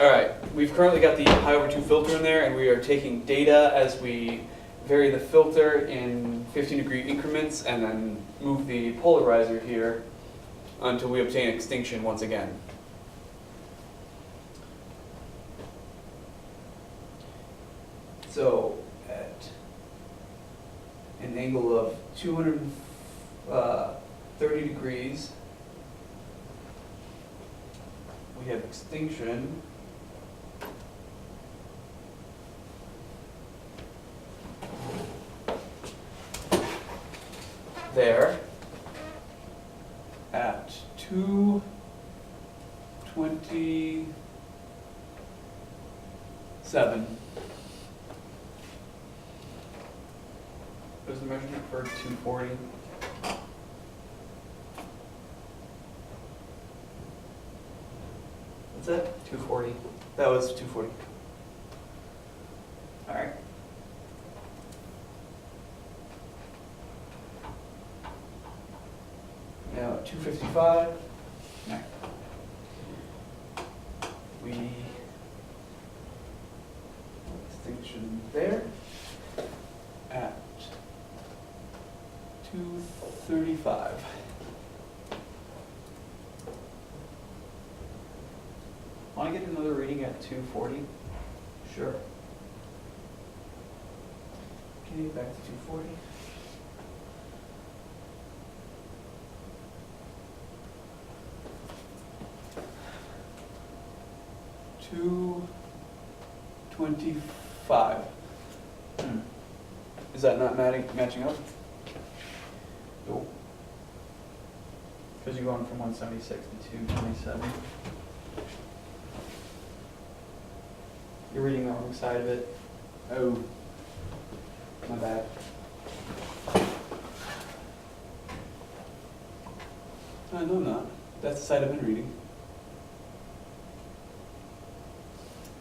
Alright, we've currently got the pi over 2 filter in there, and we are taking data as we vary the filter in 15-degree increments and then move the polarizer here until we obtain extinction once again. So at an angle of 230 degrees, we have extinction there at 227. What is the measurement for 240? What's that? 240. That was 240. All right. Now at 255, we extinction there at 235. Want to get another reading at 240? Sure. Okay, back to 240. Two 25. Is that not matching up? Nope. Because you're going from 176 to 227. You're reading the wrong side of it. Oh, my bad. No, I'm not. That's the side I've been reading.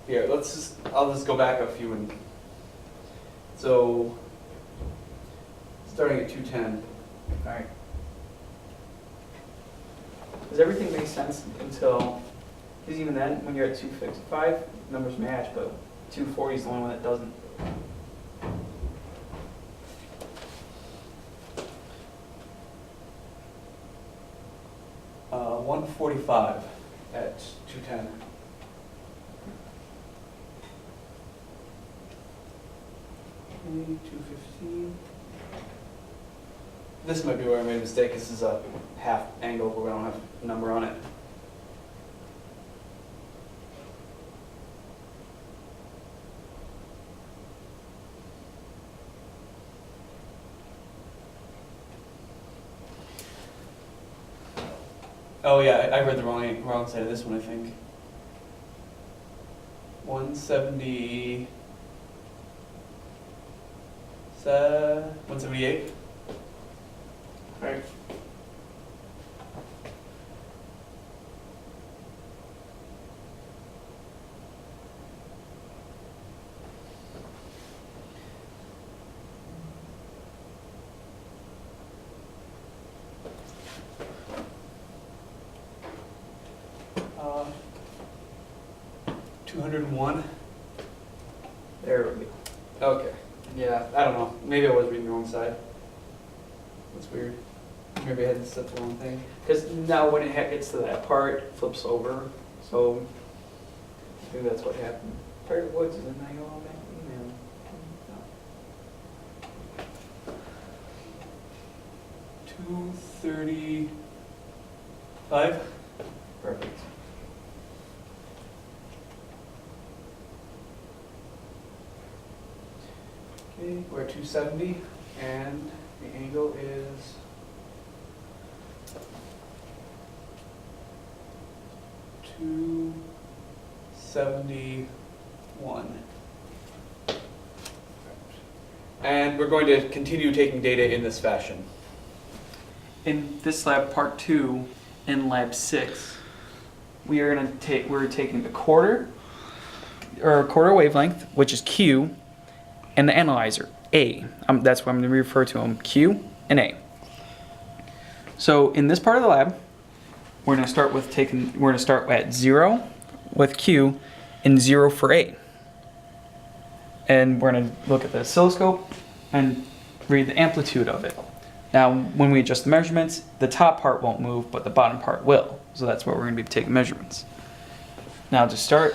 Here, I'll just go back a few and, so, starting at 210. Alright. Does everything make sense until, because even then, when you're at 255, numbers match, but 240 is the only one that doesn't. 145 at 210. Okay, 215. This might be where I made a mistake. This is a half angle where we don't have a number on it. Oh yeah, I read the wrong side of this one, I think. 170. 178. Right. Uh, 201. There we go. Okay. Yeah, I don't know. Maybe I was reading the wrong side. That's weird. Maybe I had to set the wrong thing. Because now when it gets to that part, it flips over. So maybe that's what happened. Tiger Woods is in my back email. No. 235. Perfect. Okay, we're at 270, and the angle is 271. And we're going to continue taking data in this fashion. In this lab, part 2, in lab 6, we're taking the quarter wavelength, which is Q, and the analyzer, A. That's what I'm going to refer to them, Q and A. So in this part of the lab, we're going to start at 0 with Q, and 0 for A. And we're going to look at the oscilloscope and read the amplitude of it. Now, when we adjust the measurements, the top part won't move, but the bottom part will. So that's where we're going to be taking measurements. Now, to start,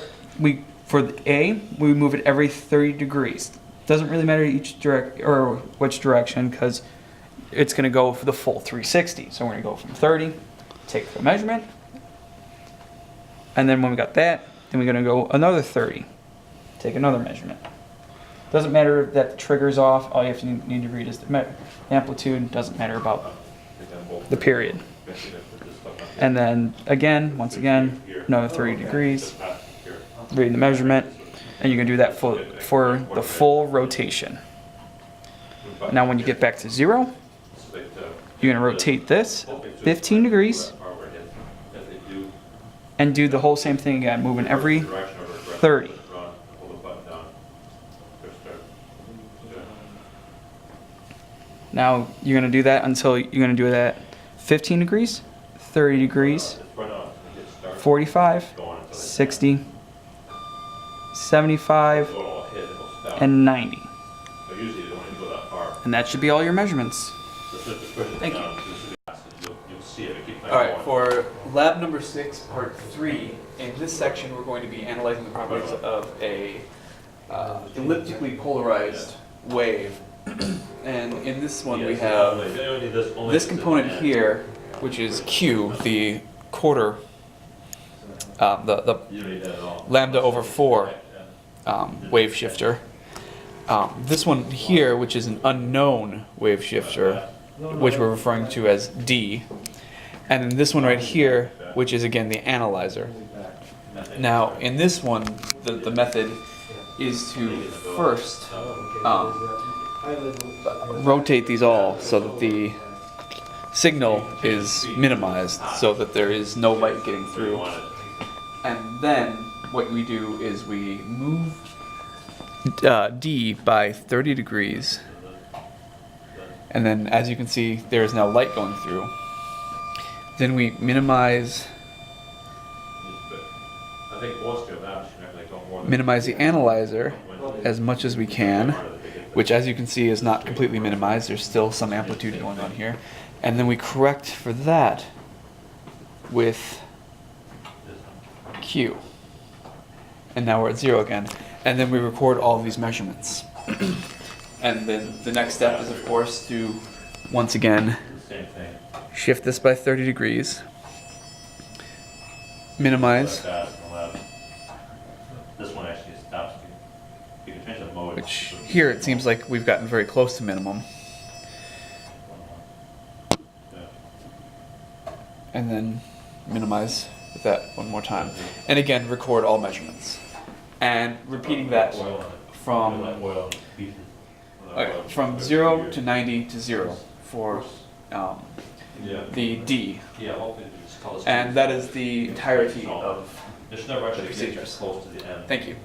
for the A, we move it every 30 degrees. Doesn't really matter which direction, because it's going to go for the full 360. So we're going to go from 30, take the measurement, and then when we got that, then we're going to go another 30, take another measurement. Doesn't matter that the trigger's off. All you have to need to read is the amplitude. Doesn't matter about the period. And then again, once again, another 30 degrees. Reading the measurement, and you're gonna do that for the full rotation. Now, when you get back to 0, you're gonna rotate this 15 degrees and do the whole same thing again, moving every 30. Now, you're going to do that until you're going to do that 15 degrees, 30 degrees, 45, 60, 75, and 90. And that should be all your measurements. Thank you. Alright, for lab number 6, part 3, in this section we're going to be analyzing the properties of a elliptically polarized wave. And in this one we have this component here, which is Q, the quarter, the lambda over 4 wave shifter. This one here, which is an unknown wave shifter, which we're referring to as D. And then this one right here, which is again the analyzer. Now, in this one, the method is to first rotate these all so that the signal is minimized, so that there is no light getting through. And then what we do is we move D by 30 degrees. And then, as you can see, there is now light going through. Then we minimize the analyzer as much as we can, which, as you can see, is not completely minimized. There's still some amplitude going on here. And then we correct for that with Q. And now we're at 0 again. And then we record all of these measurements. And then the next step is, of course, to, once again, shift this by 30 degrees, minimize, this one actually stops you. You can change the mode. which here it seems like we've gotten very close to minimum. And then minimize with that one more time. And again, record all measurements. And repeating that from 0 to 90 to 0 for the D. And that is the entirety of Just never actually the get procedures. close to the end. Thank you.